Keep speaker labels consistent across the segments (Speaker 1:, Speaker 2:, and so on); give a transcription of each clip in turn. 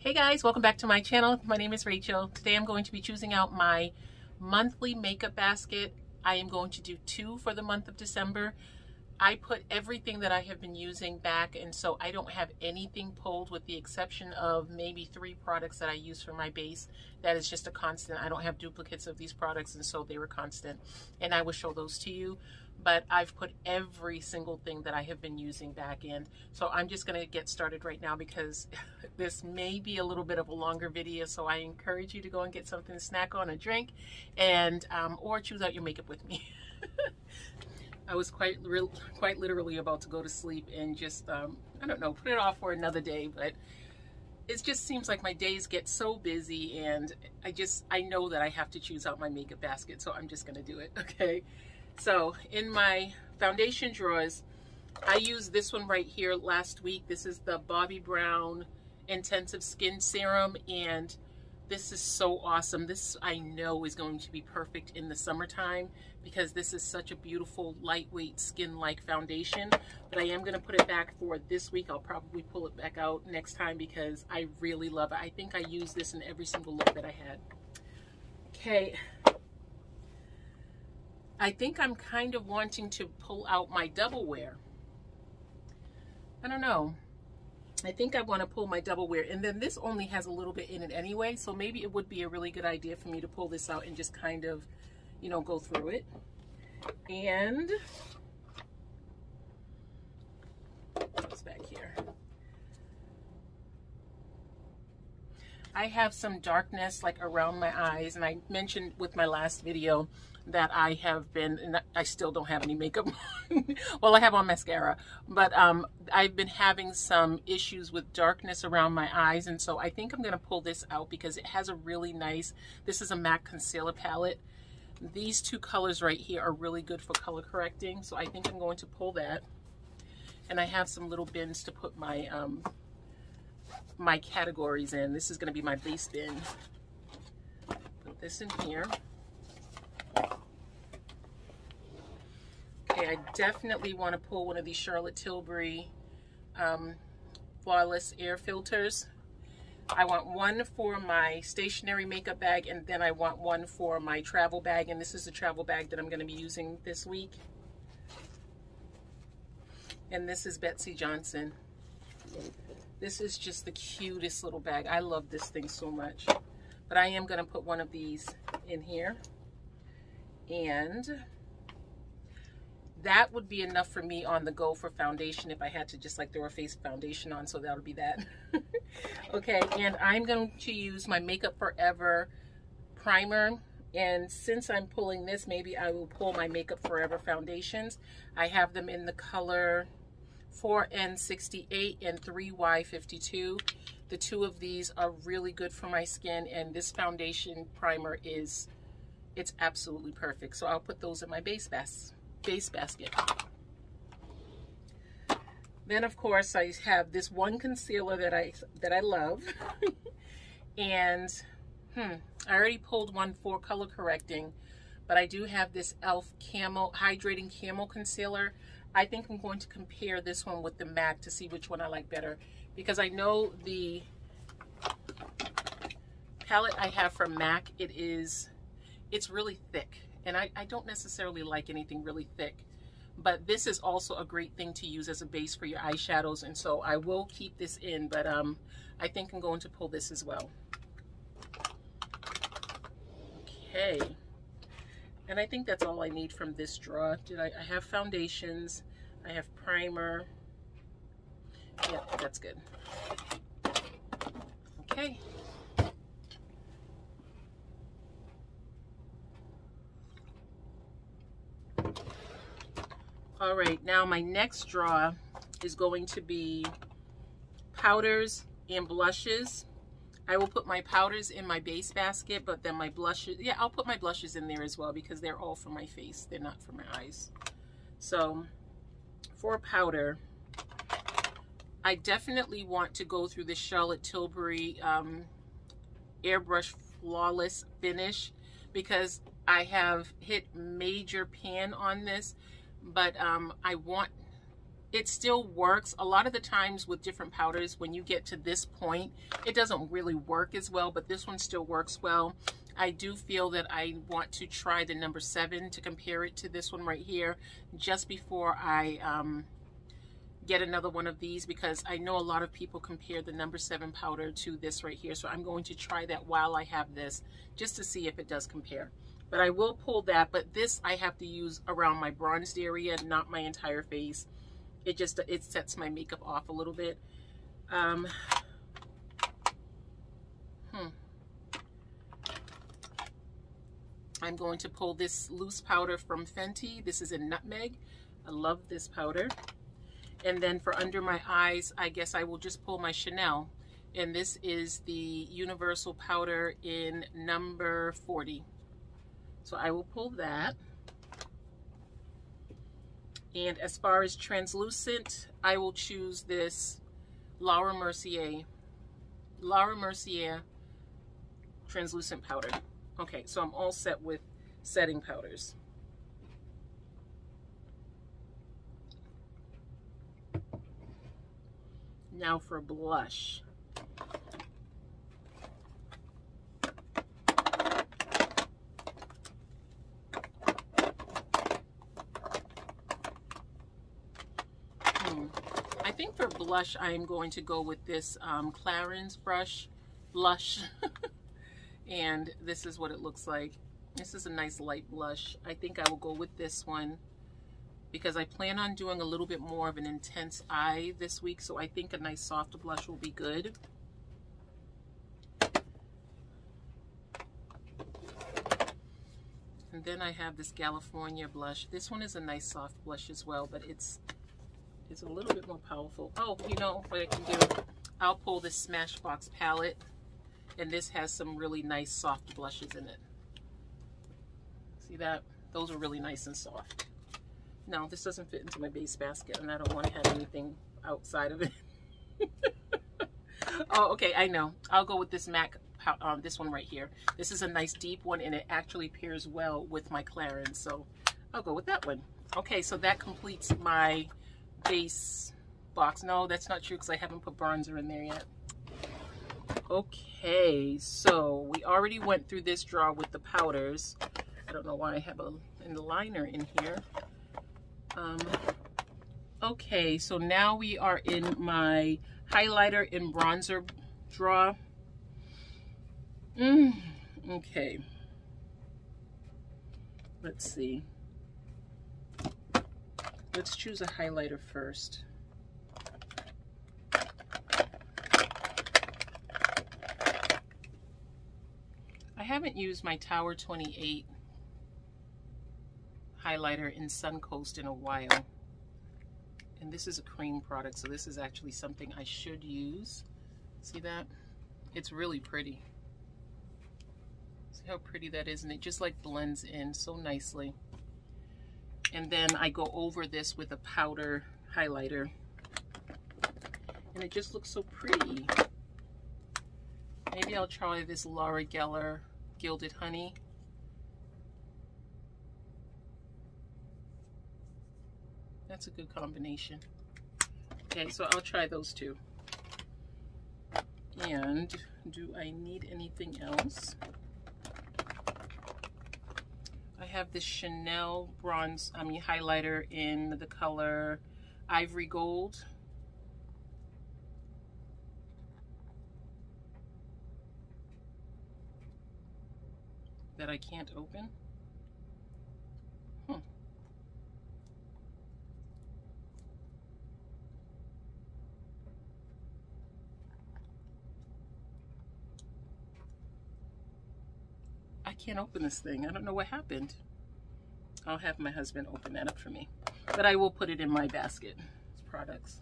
Speaker 1: Hey guys, welcome back to my channel. My name is Rachel. Today I'm going to be choosing out my monthly makeup basket. I am going to do 2 for the month of December. I put everything that I have been using back, and so I don't have anything pulled with the exception of maybe 3 products that I use for my base. That is just a constant. I don't have duplicates of these products, and so they were constant. And I will show those to you. But I've put every single thing that I have been using back in. So I'm just going to get started right now because this may be a little bit of a longer video. So I encourage you to go and get something to snack on, a drink, and or choose out your makeup with me. I was quite literally about to go to sleep and just, I don't know, put it off for another day, but it just seems like my days get so busy, and I know that I have to choose out my makeup basket, so I'm just going to do it, okay? So in my foundation drawers, I used this one right here last week. This is the Bobbi Brown Intensive Skin Serum, and this is so awesome. This I know is going to be perfect in the summertime because this is such a beautiful, lightweight, skin-like foundation. But I am going to put it back for this week. I'll probably pull it back out next time because I really love it. I think I used this in every single look that I had. Okay. I think I'm kind of wanting to pull out my double wear. I don't know. I think I want to pull my double wear, and then this only has a little bit in it anyway, so maybe it would be a really good idea for me to pull this out and just kind of, you know, go through it. And what's back here? I have some darkness like around my eyes, and I mentioned with my last video that I have been, and I still don't have any makeup on. Well, I have on mascara, but I've been having some issues with darkness around my eyes, and so I think I'm going to pull this out because it has a really nice, this is a MAC concealer palette. These 2 colors right here are really good for color correcting, so I think I'm going to pull that. And I have some little bins to put my my categories in. This is going to be my base bin. Put this in here. Okay, I definitely want to pull one of these Charlotte Tilbury Flawless Air Filters. I want one for my stationery makeup bag, and then I want one for my travel bag, and this is the travel bag that I'm going to be using this week. And this is Betsy Johnson. This is just the cutest little bag. I love this thing so much. But I am going to put one of these in here. And that would be enough for me on the go for foundation if I had to just like throw a face foundation on, so that'll be that. Okay, and I'm going to use my Makeup Forever primer. And since I'm pulling this, maybe I will pull my Makeup Forever foundations. I have them in the color 4N68 and 3Y52. The 2 of these are really good for my skin, and this foundation primer it's absolutely perfect. So I'll put those in my base basket. Then of course I have this one concealer that I love. And I already pulled one for color correcting, but I do have this e.l.f. Hydrating Camel Concealer. I think I'm going to compare this one with the MAC to see which one I like better, because I know the palette I have from MAC, it's really thick, and I don't necessarily like anything really thick, but this is also a great thing to use as a base for your eyeshadows, and so I will keep this in, but I think I'm going to pull this as well. Okay. And I think that's all I need from this drawer. I have foundations, I have primer. Yeah, that's good. Okay. All right, now my next drawer is going to be powders and blushes. I will put my powders in my base basket, but then my blushes, yeah, I'll put my blushes in there as well because they're all for my face. They're not for my eyes. So for powder, I definitely want to go through the Charlotte Tilbury Airbrush Flawless Finish because I have hit major pan on this, but I want it still works. A lot of the times with different powders, when you get to this point, it doesn't really work as well, but this one still works well. I do feel that I want to try the number 7 to compare it to this one right here just before I get another one of these, because I know a lot of people compare the number 7 powder to this right here. So I'm going to try that while I have this just to see if it does compare. But I will pull that, but this I have to use around my bronzed area, not my entire face. It sets my makeup off a little bit. I'm going to pull this loose powder from Fenty. This is in Nutmeg. I love this powder. And then for under my eyes, I guess I will just pull my Chanel. And this is the Universal powder in number 40. So I will pull that. And as far as translucent, I will choose this Laura Mercier translucent powder. Okay, so I'm all set with setting powders. Now for blush. I think for blush, I am going to go with this Clarins blush. And this is what it looks like. This is a nice light blush. I think I will go with this one because I plan on doing a little bit more of an intense eye this week. So I think a nice soft blush will be good. And then I have this California blush. This one is a nice soft blush as well, but it's a little bit more powerful. Oh, you know what I can do? I'll pull this Smashbox palette, and this has some really nice soft blushes in it. See that? Those are really nice and soft. No, this doesn't fit into my base basket, and I don't want to have anything outside of it. Oh, okay, I know. I'll go with this MAC, this one right here. This is a nice deep one, and it actually pairs well with my Clarins, so I'll go with that one. Okay, so that completes my base box. No, that's not true because I haven't put bronzer in there yet. Okay, so we already went through this drawer with the powders. I don't know why I have a liner in here. Okay, so now we are in my highlighter and bronzer drawer. Okay. Let's see. Let's choose a highlighter first. I haven't used my Tower 28 highlighter in Suncoast in a while. And this is a cream product, so this is actually something I should use. See that? It's really pretty. See how pretty that is? And it just like blends in so nicely. And then I go over this with a powder highlighter. And it just looks so pretty. Maybe I'll try this Laura Geller Gilded Honey. That's a good combination. Okay, so I'll try those two. And do I need anything else? I have this Chanel highlighter in the color Ivory Gold. That I can't open. I can't open this thing. I don't know what happened. I'll have my husband open that up for me. But I will put it in my basket. It's products.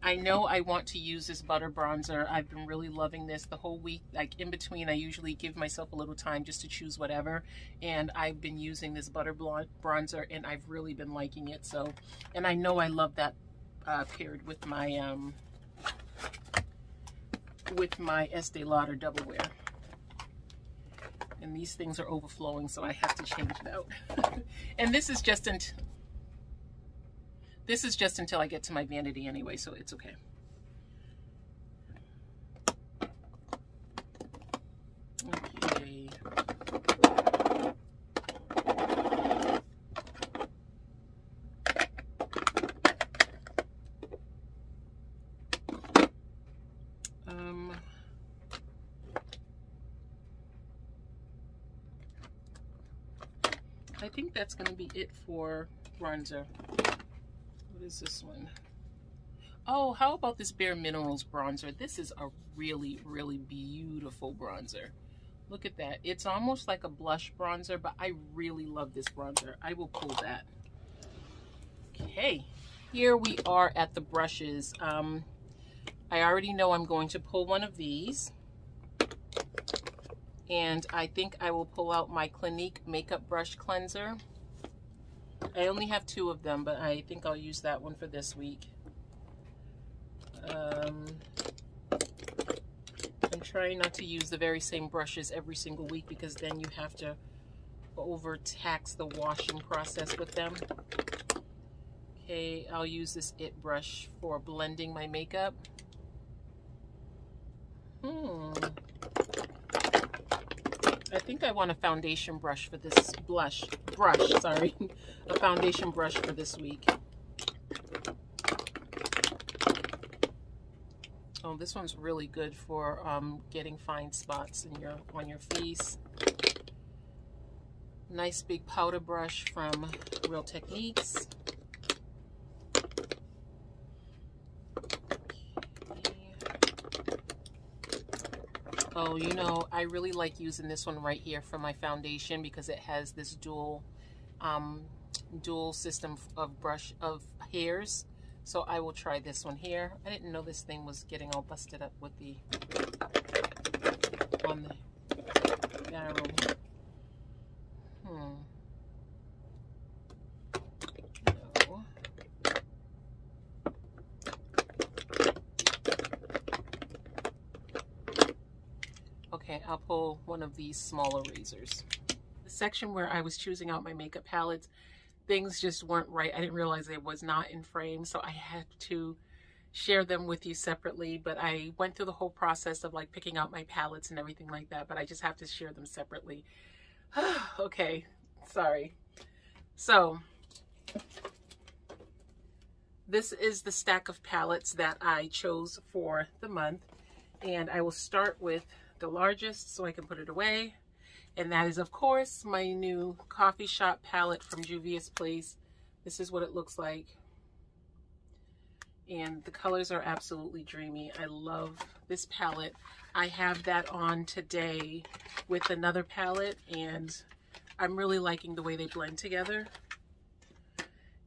Speaker 1: I know I want to use this butter bronzer. I've been really loving this the whole week. Like in between, I usually give myself a little time just to choose whatever. And I've been using this butter bronzer, and I've really been liking it. So, and I know I love that paired with my Estee Lauder Double Wear. And these things are overflowing, so I have to change it out. And this is just This is just until I get to my vanity anyway, so it's okay. Okay. I think that's going to be it for bronzer. What is this one? Oh, how about this Bare Minerals bronzer? This is a really, really beautiful bronzer. Look at that. It's almost like a blush bronzer, but I really love this bronzer. I will pull that. Okay, here we are at the brushes. I already know I'm going to pull one of these. And I think I will pull out my Clinique Makeup Brush Cleanser. I only have 2 of them, but I think I'll use that one for this week. I'm trying not to use the very same brushes every single week because then you have to overtax the washing process with them. Okay, I'll use this IT brush for blending my makeup. I think I want a foundation brush for this sorry. A foundation brush for this week. Oh, this one's really good for getting fine spots in on your face. Nice big powder brush from Real Techniques. Oh, you know, I really like using this one right here for my foundation because it has this dual system of hairs. So I will try this one here. I didn't know this thing was getting all busted up with the on the arrow. No. Okay, I'll pull one of these smaller razors. The section where I was choosing out my makeup palettes, things just weren't right. I didn't realize it was not in frame, so I had to share them with you separately. But I went through the whole process of like picking out my palettes and everything like that, but I just have to share them separately. Okay, sorry. So this is the stack of palettes that I chose for the month, and I will start with the largest so I can put it away. And that is, of course, my new coffee shop palette from Juvia's Place. This is what it looks like. And the colors are absolutely dreamy. I love this palette. I have that on today with another palette, and I'm really liking the way they blend together.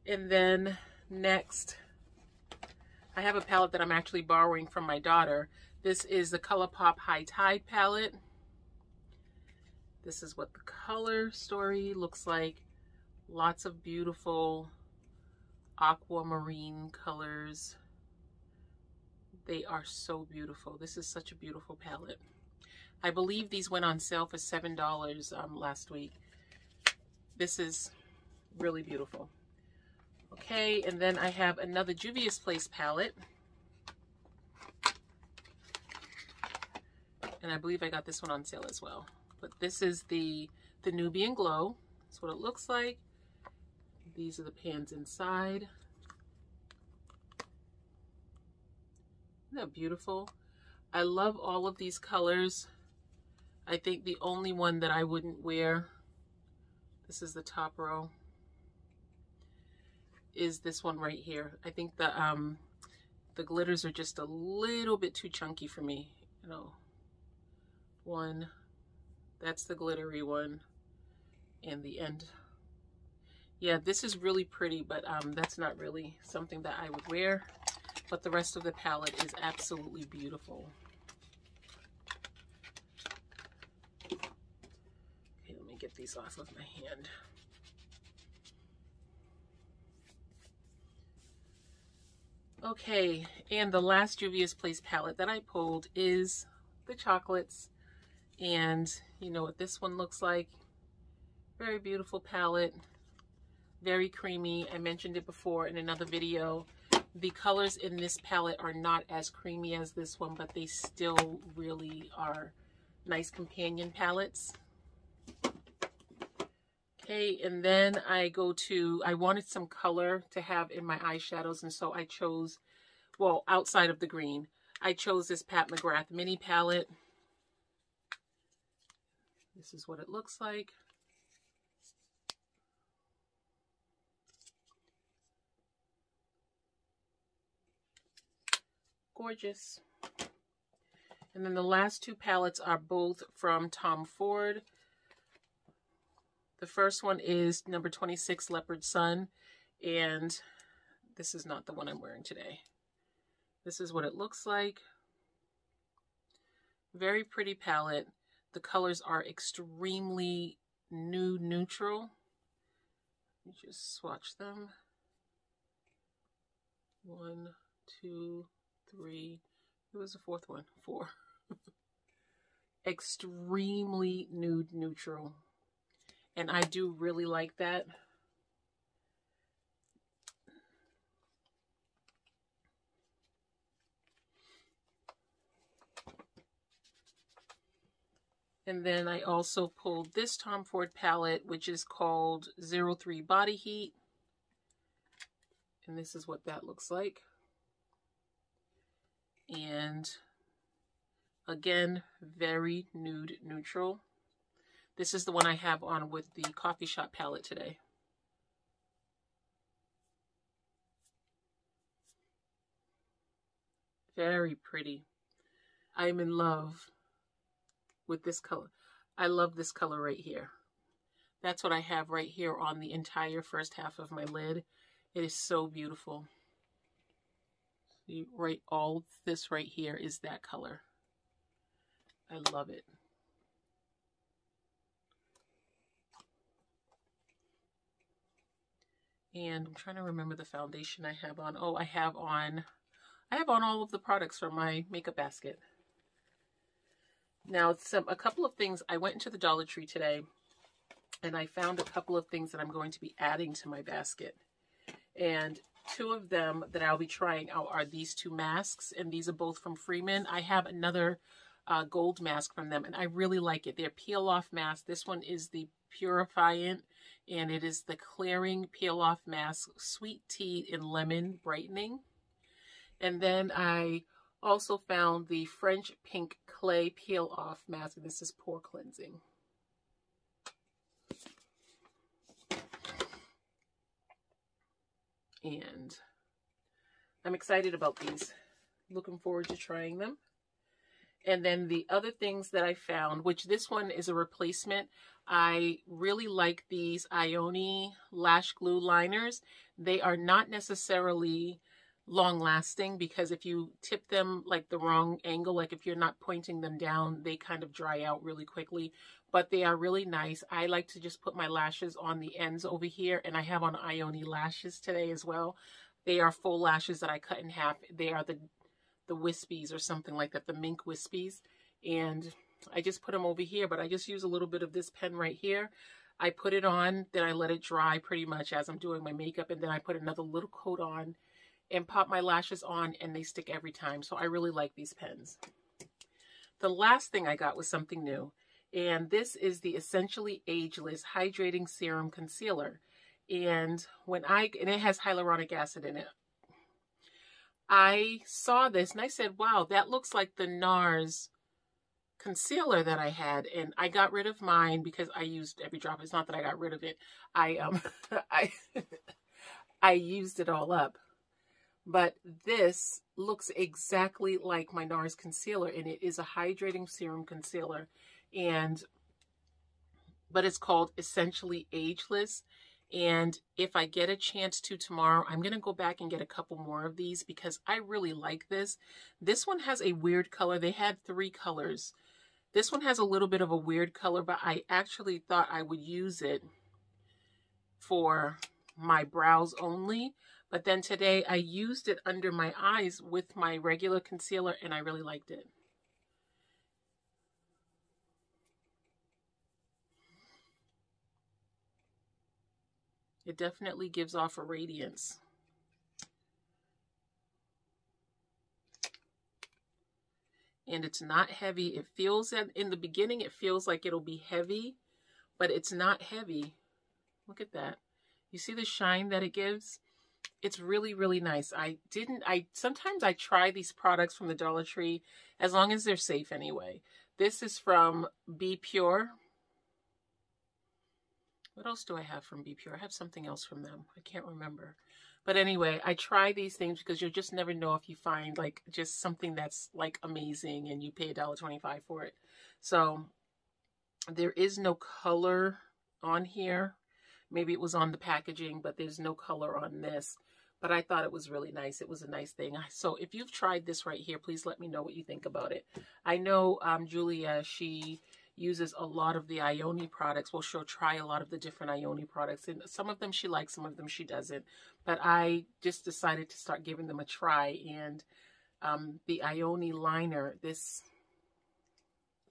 Speaker 1: And then next, I have a palette that I'm actually borrowing from my daughter. This is the ColourPop High Tide palette. This is what the color story looks like. Lots of beautiful aquamarine colors. They are so beautiful. This is such a beautiful palette. I believe these went on sale for $7 last week. This is really beautiful. Okay, and then I have another Juvia's Place palette. And I believe I got this one on sale as well. But this is the Nubian Glow. That's what it looks like. These are the pans inside. Isn't that beautiful? I love all of these colors. I think the only one that I wouldn't wear, this is the top row, is this one right here. I think the glitters are just a little bit too chunky for me. You know, one, that's the glittery one, and the end. Yeah, this is really pretty, but that's not really something that I would wear. But the rest of the palette is absolutely beautiful. Okay, let me get these off of my hand. Okay, and the last Juvia's Place palette that I pulled is the chocolates. And you know what this one looks like. Very beautiful palette. very creamy. I mentioned it before in another video. The colors in this palette are not as creamy as this one, but they still really are nice companion palettes. Okay, and then I wanted some color to have in my eyeshadows, and so I chose, well, outside of the green, I chose this Pat McGrath mini palette. This is what it looks like. Gorgeous. And then the last two palettes are both from Tom Ford. The first one is number 26, Leopard Sun, and this is not the one I'm wearing today. This is what it looks like. Very pretty palette. The colors are extremely nude neutral. Let me just swatch them. 1, 2, 3. Who was the fourth one? 4. Extremely nude neutral. And I do really like that. And then I also pulled this Tom Ford palette, which is called 03 Body Heat. And this is what that looks like. And again, very nude neutral. This is the one I have on with the Coffee Shop palette today. Very pretty. I'm in love with this color. I love this color right here. That's what I have right here on the entire first half of my lid. It is so beautiful. See, right, all this right here is that color. I love it. And I'm trying to remember the foundation I have on. Oh, I have on all of the products from my makeup basket. Now, a couple of things. I went into the Dollar Tree today, and I found a couple of things that I'm going to be adding to my basket. And two of them that I'll be trying out are these two masks, and these are both from Freeman. I have another gold mask from them, and I really like it. They're peel-off masks. This one is the Purifiant, and it is the Clearing Peel-Off Mask, Sweet Tea and Lemon Brightening. And then I also found the French Pink Clay Peel-Off Mask. This is Pore Cleansing. And I'm excited about these. Looking forward to trying them. And then the other things that I found, which this one is a replacement. I really like these Ioni Lash Glue Liners. They are not necessarily long lasting because if you tip them like the wrong angle, like if you're not pointing them down, they kind of dry out really quickly. But they are really nice. I like to just put my lashes on the ends over here, and I have on Ioni lashes today as well. They are full lashes that I cut in half. They are the wispies or something like that, the mink wispies. And I just put them over here, but I just use a little bit of this pen right here. I put it on, then I let it dry pretty much as I'm doing my makeup, and then I put another little coat on and pop my lashes on, and they stick every time. So I really like these pens. The last thing I got was something new, and this is the Essentially Ageless Hydrating Serum Concealer. And it has hyaluronic acid in it. I saw this and I said, wow, that looks like the NARS concealer that I had, and I got rid of mine because I used every drop. It's not that I got rid of it. I used it all up. But this looks exactly like my NARS concealer, and it is a hydrating serum concealer, but it's called Essentially Ageless. And if I get a chance to tomorrow, I'm going to go back and get a couple more of these because I really like this. This one has a weird color. They had 3 colors. This one has a little bit of a weird color, but I actually thought I would use it for my brows only. But then today I used it under my eyes with my regular concealer, and I really liked it. It definitely gives off a radiance. And it's not heavy. It feels that in the beginning, it feels like it'll be heavy, but it's not heavy. Look at that. You see the shine that it gives? It's really, really nice. Sometimes I try these products from the Dollar Tree as long as they're safe anyway. This is from Be Pure. What else do I have from Be Pure? I have something else from them. I can't remember. But anyway, I try these things because you'll just never know if you find like just something that's like amazing and you pay $1.25 for it. So there is no color on here. Maybe it was on the packaging, but there's no color on this. But I thought it was really nice. It was a nice thing. So if you've tried this right here, please let me know what you think about it. I know Juvia, she uses a lot of the Ioni products. Well, she'll try a lot of the different Ioni products. And some of them she likes, some of them she doesn't. But I just decided to start giving them a try. And the Ioni liner, this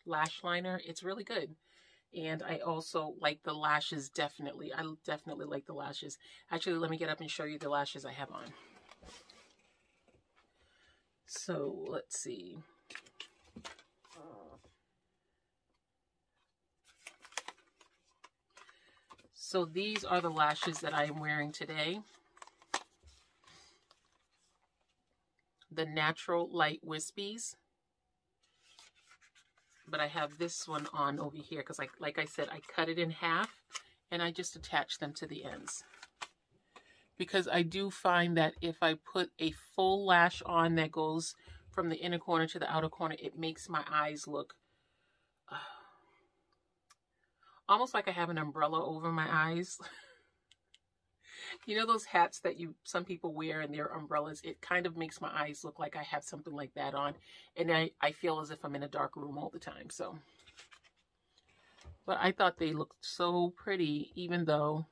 Speaker 1: lash liner, it's really good. And I also like the lashes, definitely. I definitely like the lashes. Actually, let me get up and show you the lashes I have on. So, let's see. So, these are the lashes that I am wearing today. The Natural Light Wispies. But I have this one on over here because, like I said, I cut it in half and I just attach them to the ends. Because I do find that if I put a full lash on that goes from the inner corner to the outer corner, it makes my eyes look almost like I have an umbrella over my eyes. You know those hats that some people wear and they're umbrellas? It kind of makes my eyes look like I have something like that on. And I feel as if I'm in a dark room all the time. So, but I thought they looked so pretty, even though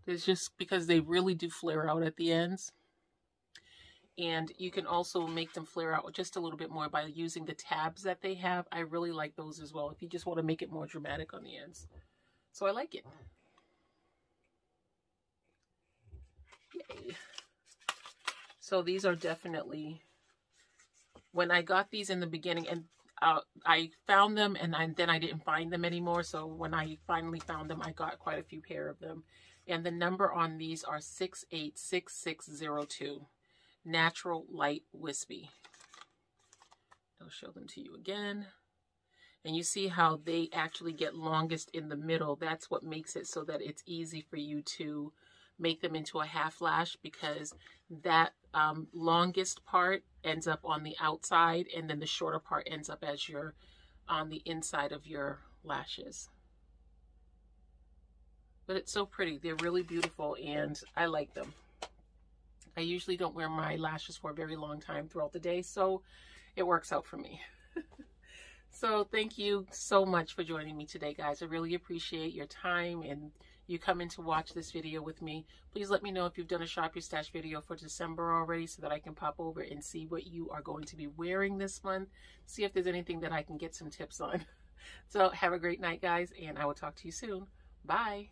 Speaker 1: it's just because they really do flare out at the ends. And you can also make them flare out just a little bit more by using the tabs that they have. I really like those as well if you just want to make it more dramatic on the ends. So I like it. Yay. So these are definitely, when I got these in the beginning, and I found them and then I didn't find them anymore. So when I finally found them, I got quite a few pair of them. And the number on these are 686602. Natural Light Wispy. I'll show them to you again. And you see how they actually get longest in the middle. That's what makes it so that it's easy for you to make them into a half lash, because that longest part ends up on the outside and then the shorter part ends up as you're on the inside of your lashes. But it's so pretty. They're really beautiful and I like them. I usually don't wear my lashes for a very long time throughout the day, so it works out for me. So thank you so much for joining me today, guys. I really appreciate your time and you coming to watch this video with me. Please let me know if you've done a Shop Your Stash video for December already so that I can pop over and see what you are going to be wearing this month. See if there's anything that I can get some tips on. So have a great night, guys, and I will talk to you soon. Bye.